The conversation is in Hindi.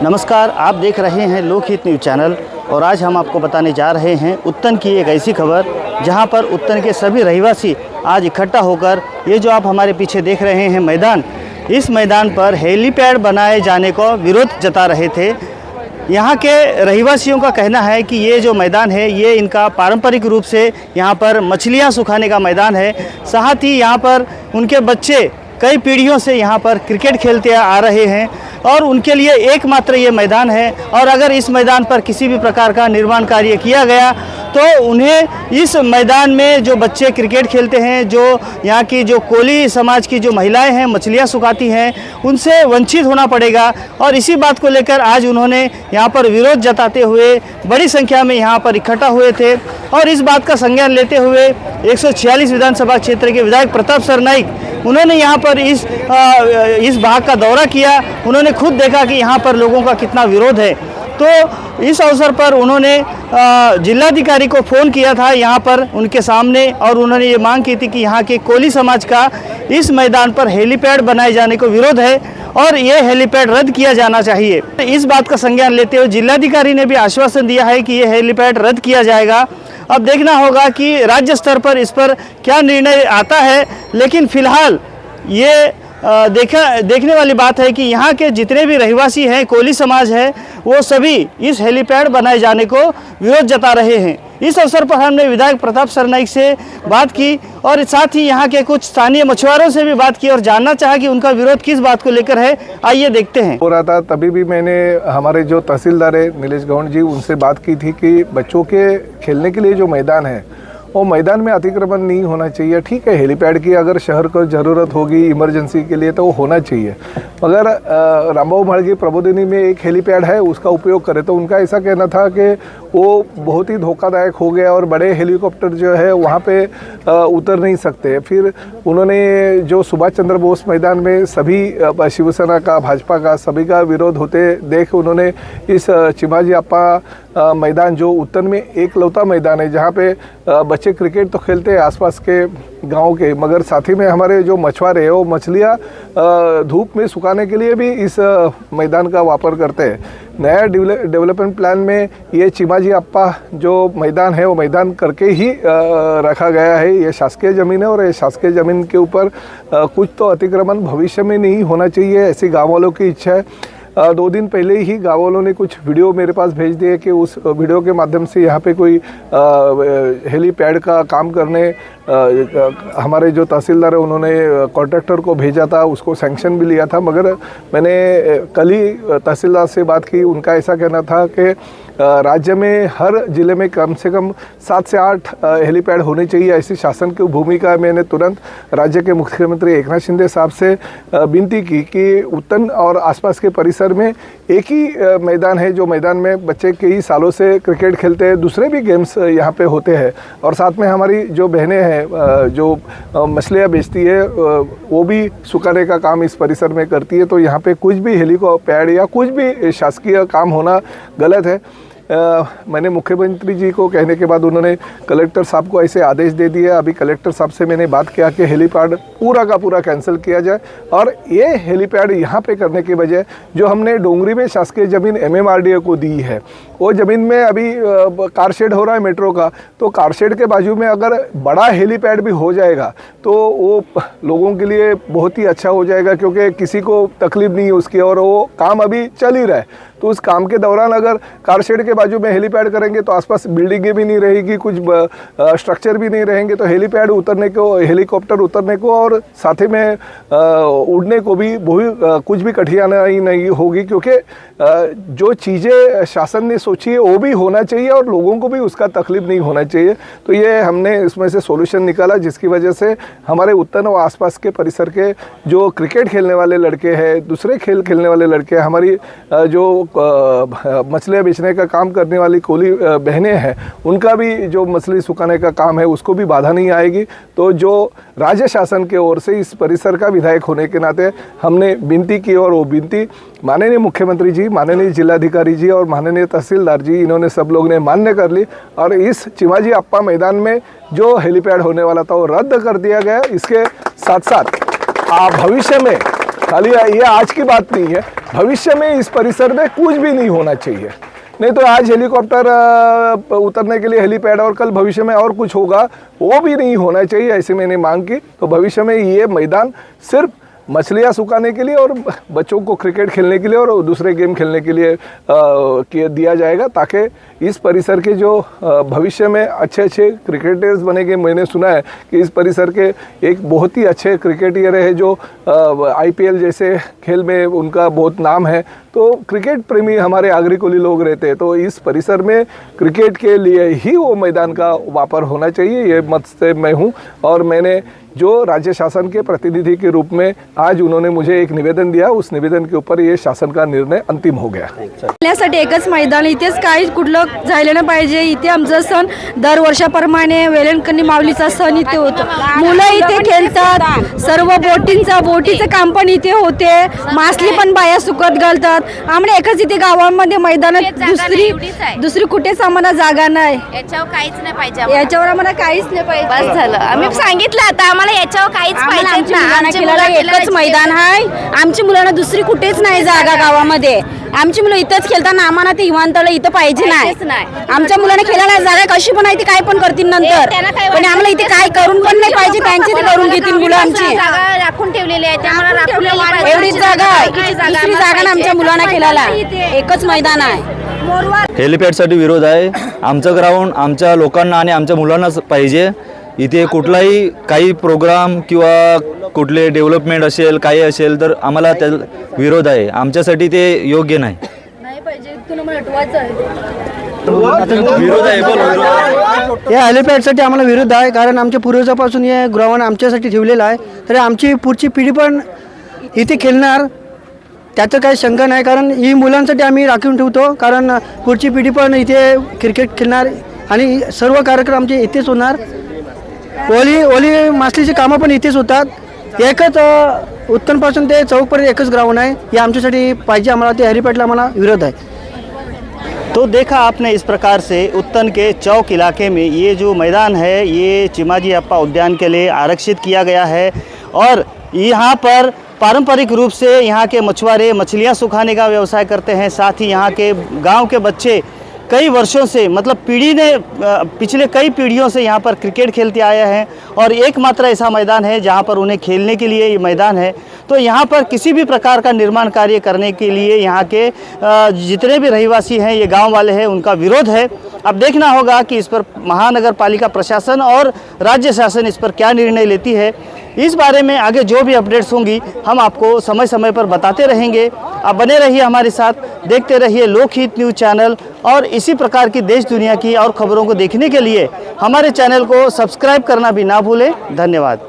नमस्कार, आप देख रहे हैं लोकहित न्यूज़ चैनल और आज हम आपको बताने जा रहे हैं उत्तन की एक ऐसी खबर जहां पर उत्तन के सभी रहवासी आज इकट्ठा होकर ये जो आप हमारे पीछे देख रहे हैं मैदान, इस मैदान पर हेलीपैड बनाए जाने को विरोध जता रहे थे। यहाँ के रहवासियों का कहना है कि ये जो मैदान है ये इनका पारंपरिक रूप से यहाँ पर मछलियाँ सुखाने का मैदान है। साथ ही यहाँ पर उनके बच्चे कई पीढ़ियों से यहाँ पर क्रिकेट खेलते आ रहे हैं और उनके लिए एकमात्र ये मैदान है और अगर इस मैदान पर किसी भी प्रकार का निर्माण कार्य किया गया तो उन्हें इस मैदान में जो बच्चे क्रिकेट खेलते हैं, जो यहाँ की जो कोली समाज की जो महिलाएं हैं मछलियाँ सुखाती हैं, उनसे वंचित होना पड़ेगा। और इसी बात को लेकर आज उन्होंने यहाँ पर विरोध जताते हुए बड़ी संख्या में यहाँ पर इकट्ठा हुए थे और इस बात का संज्ञान लेते हुए 146 विधानसभा क्षेत्र के विधायक प्रताप सरनाईक उन्होंने यहाँ पर इस भाग का दौरा किया। उन्होंने खुद देखा कि यहाँ पर लोगों का कितना विरोध है, तो इस अवसर पर उन्होंने जिलाधिकारी को फ़ोन किया था यहाँ पर उनके सामने और उन्होंने ये मांग की थी कि यहाँ के कोली समाज का इस मैदान पर हेलीपैड बनाए जाने को विरोध है और ये हेलीपैड रद्द किया जाना चाहिए। इस बात का संज्ञान लेते हुए जिलाधिकारी ने भी आश्वासन दिया है कि ये हेलीपैड रद्द किया जाएगा। अब देखना होगा कि राज्य स्तर पर इस पर क्या निर्णय आता है, लेकिन फिलहाल ये देखने वाली बात है कि यहाँ के जितने भी रहवासी हैं, कोली समाज है, वो सभी इस हेलीपैड बनाए जाने को विरोध जता रहे हैं। इस अवसर पर हमने विधायक प्रताप सरनाईक से बात की और साथ ही यहाँ के कुछ स्थानीय मछुआरों से भी बात की और जानना चाहा कि उनका विरोध किस बात को लेकर है। आइए देखते हैं। हो रहा था तभी भी मैंने हमारे जो तहसीलदार है नीलेश गौंड जी, उनसे बात की थी कि बच्चों के खेलने के लिए जो मैदान है वो मैदान में अतिक्रमण नहीं होना चाहिए। ठीक है, हेलीपैड की अगर शहर को ज़रूरत होगी इमरजेंसी के लिए तो वो होना चाहिए, मगर रामबाबू माड़गी प्रबोधिनी में एक हेलीपैड है उसका उपयोग करें। तो उनका ऐसा कहना था कि वो बहुत ही धोखादायक हो गया और बड़े हेलीकॉप्टर जो है वहाँ पे उतर नहीं सकते। फिर उन्होंने जो सुभाष चंद्र बोस मैदान में सभी शिवसेना का, भाजपा का, सभी का विरोध होते देख उन्होंने इस चिमाजी अप्पा मैदान जो उत्तन में एक लौता मैदान है जहाँ पे बच्चे क्रिकेट तो खेलते हैं आसपास के गांव के, मगर साथ ही में हमारे जो मछुआरे हैं वो मछलियाँ धूप में सुखाने के लिए भी इस मैदान का वापर करते हैं। नया डेवलपमेंट प्लान में ये चिमाजी अप्पा जो मैदान है वो मैदान करके ही रखा गया है। ये शासकीय ज़मीन है और ये शासकीय ज़मीन के ऊपर कुछ तो अतिक्रमण भविष्य में नहीं होना चाहिए, ऐसी गाँव वालों की इच्छा है। 2 दिन पहले ही गाँव वालों ने कुछ वीडियो मेरे पास भेज दिए कि उस वीडियो के माध्यम से यहाँ पे कोई हेलीपैड का काम करने हमारे जो तहसीलदार है उन्होंने कॉन्ट्रैक्टर को भेजा था, उसको सैंक्शन भी लिया था। मगर मैंने कल ही तहसीलदार से बात की, उनका ऐसा कहना था कि राज्य में हर ज़िले में कम से कम 7 से 8 हेलीपैड होने चाहिए, ऐसी शासन की भूमिका। मैंने तुरंत राज्य के मुख्यमंत्री एकनाथ शिंदे साहब से विनती की कि उत्तन और आसपास के परिसर में एक ही मैदान है जो मैदान में बच्चे कई सालों से क्रिकेट खेलते हैं, दूसरे भी गेम्स यहाँ पे होते हैं। और साथ में हमारी जो बहनें हैं जो मछलियाँ बेचती है वो भी सुखाने का काम इस परिसर में करती है। तो यहाँ पे कुछ भी हेलीपैड या कुछ भी शासकीय काम होना गलत है। मैंने मुख्यमंत्री जी को कहने के बाद उन्होंने कलेक्टर साहब को ऐसे आदेश दे दिए। अभी कलेक्टर साहब से मैंने बात किया कि हेलीपैड पूरा का पूरा कैंसिल किया जाए और ये हेलीपैड यहाँ पे करने के बजाय जो हमने डोंगरी में शासकीय ज़मीन MMRDA को दी है, वो ज़मीन में अभी कार शेड हो रहा है मेट्रो का, तो कार शेड के बाजू में अगर बड़ा हेलीपैड भी हो जाएगा तो वो लोगों के लिए बहुत ही अच्छा हो जाएगा, क्योंकि किसी को तकलीफ नहीं है उसकी और वो काम अभी चल ही रहा है। तो उस काम के दौरान अगर कार शेड के बाजू में हेलीपैड करेंगे तो आसपास बिल्डिंगें भी नहीं रहेगी, कुछ स्ट्रक्चर भी नहीं रहेंगे, तो हेलीपैड उतरने को, हेलीकॉप्टर उतरने को और साथ ही में उड़ने को भी कुछ भी कठिनाई नहीं होगी, क्योंकि जो चीज़ें शासन ने सोची है वो भी होना चाहिए और लोगों को भी उसका तकलीफ नहीं होना चाहिए। तो ये हमने इसमें से सॉल्यूशन निकाला, जिसकी वजह से हमारे उत्तन और आसपास के परिसर के जो क्रिकेट खेलने वाले लड़के हैं, दूसरे खेल खेलने वाले लड़के, हमारी जो मछलियाँ बेचने का काम करने वाली कोली बहनें हैं, उनका भी जो मछली सुखाने का काम है उसको भी बाधा नहीं आएगी। तो जो राज्य शासन के ओर से इस परिसर का विधायक होने के नाते हमने विनती की और वो विनती माननीय मुख्यमंत्री जी, माननीय जिलाधिकारी जी और माननीय तहसीलदार जी, इन्होंने सब लोग ने मान्य कर ली और इस चिमाजी अप्पा मैदान में जो हेलीपैड होने वाला था वो रद्द कर दिया गया। इसके साथ साथ भविष्य में खाली ये आज की बात नहीं है, भविष्य में इस परिसर में कुछ भी नहीं होना चाहिए। नहीं तो आज हेलीकॉप्टर उतरने के लिए हेलीपैड और कल भविष्य में और कुछ होगा, वो भी नहीं होना चाहिए, ऐसे मैंने मांग की। तो भविष्य में ये मैदान सिर्फ मछलियाँ सुखाने के लिए और बच्चों को क्रिकेट खेलने के लिए और दूसरे गेम खेलने के लिए दिया जाएगा, ताकि इस परिसर के जो भविष्य में अच्छे अच्छे क्रिकेटर्स बनेंगे। मैंने सुना है कि इस परिसर के एक बहुत ही अच्छे क्रिकेटर है जो IPL जैसे खेल में उनका बहुत नाम है। तो क्रिकेट प्रेमी हमारे आगरी-कुली लोग रहते हैं, तो इस परिसर में क्रिकेट के लिए ही वो मैदान का वापर होना चाहिए, ये मत से मैं हूँ। और मैंने जो राज्य शासन के प्रतिनिधि के रूप में आज उन्होंने मुझे एक निवेदन दिया, उस निवेदन के ऊपर ये शासन का निर्णय अंतिम हो गया। आपल्यासाठी एकच मैदान, इथेच काही कुठलं झालं नाही पाहिजे। इथे आमचा सण दर वर्षाप्रमाणे वेलणकणी माऊलीचा सण इथे होतो, मुलं इथे खेळतात, सर्व बोटीचं काम पण इथे होते, मासली पण बाया सुकत घालतात। आम्हाला एकच इथे गावामध्ये मैदान, दुसरी कुठेच आम्हाला जागा नाही, याच्यावर काहीच नाही पाहिजे, याच्यावर आम्हाला काहीच नाही पाहिजे। बस झालं, आम्ही सांगितलं आता आम्हाला याच्यावर काहीच पाहिजे नाही। एकच मैदान आहे, आमची मुलांना दुसरी कुठेच नाही जागा गावामध्ये, आमची मुलं इथंच खेळताना आम्हाला ते विमानतळ इथं पाहिजे नाही। आमच्या मुलांना खेळायला जागा कशी पण आहे, ती काय पण करतील नंतर, पण आम्हाला इथे काय करून पण नाही पाहिजे, त्यांचे ते करून घेतील मुलं आमची। जागा राखून ठेवलेली आहे, त्यामुळे राखून एवढीच जागा आहे, दुसरी जागा ना आमच्या मुलांना खेळायला, एकच मैदान आहे। हेलिपॅडसाठी विरोध आहे। आमचं ग्राउंड आमच्या लोकांना आणि आमच्या मुलांनाच पाहिजे। इथे कुठलाही काही प्रोग्राम किंवा कुठले डेव्हलपमेंट असेल काही असेल तर आम्हाला त्या विरोध आहे, आमच्यासाठी ते योग्य नाही। विरोध आहे, या हेलिपॅडसाठी आम्हाला विरोध आहे, कारण आमच्या पूर्वजापासून हे ग्राउंड आमच्यासाठी ठेवलेलं आहे, तर आमची पुढची पिढी पण इथे खेळणार, त्याचं काही शंका नाही। कारण ही मुलांसाठी आम्ही राखून ठेवतो, कारण पुढची पिढी पण इथे क्रिकेट खेळणार आणि सर्व कार्यक्रम आमचे इथेच होणार। ओली मासलीची कामं पण इथेच होतात। एकच उत्तनपासून ते चौकपर्यंत एकच ग्राउंड आहे, हे आमच्यासाठी पाहिजे, आम्हाला ते हेलिपॅडला आम्हाला विरोध आहे। तो देखा आपने इस प्रकार से उत्तन के चौक इलाके में ये जो मैदान है ये चिमाजी अप्पा उद्यान के लिए आरक्षित किया गया है और यहाँ पर पारंपरिक रूप से यहाँ के मछुआरे मछलियाँ सुखाने का व्यवसाय करते हैं। साथ ही यहाँ के गांव के बच्चे कई वर्षों से मतलब पिछले कई पीढ़ियों से यहाँ पर क्रिकेट खेलते आए हैं और एकमात्र ऐसा मैदान है जहाँ पर उन्हें खेलने के लिए ये मैदान है। तो यहाँ पर किसी भी प्रकार का निर्माण कार्य करने के लिए यहाँ के जितने भी रहवासी हैं, ये गांव वाले हैं, उनका विरोध है। अब देखना होगा कि इस पर महानगर पालिका प्रशासन और राज्य शासन इस पर क्या निर्णय लेती है। इस बारे में आगे जो भी अपडेट्स होंगी हम आपको समय समय पर बताते रहेंगे। आप बने रहिए हमारे साथ, देखते रहिए लोकहित न्यूज़ चैनल और इसी प्रकार की देश दुनिया की और खबरों को देखने के लिए हमारे चैनल को सब्सक्राइब करना भी ना भूलें। धन्यवाद।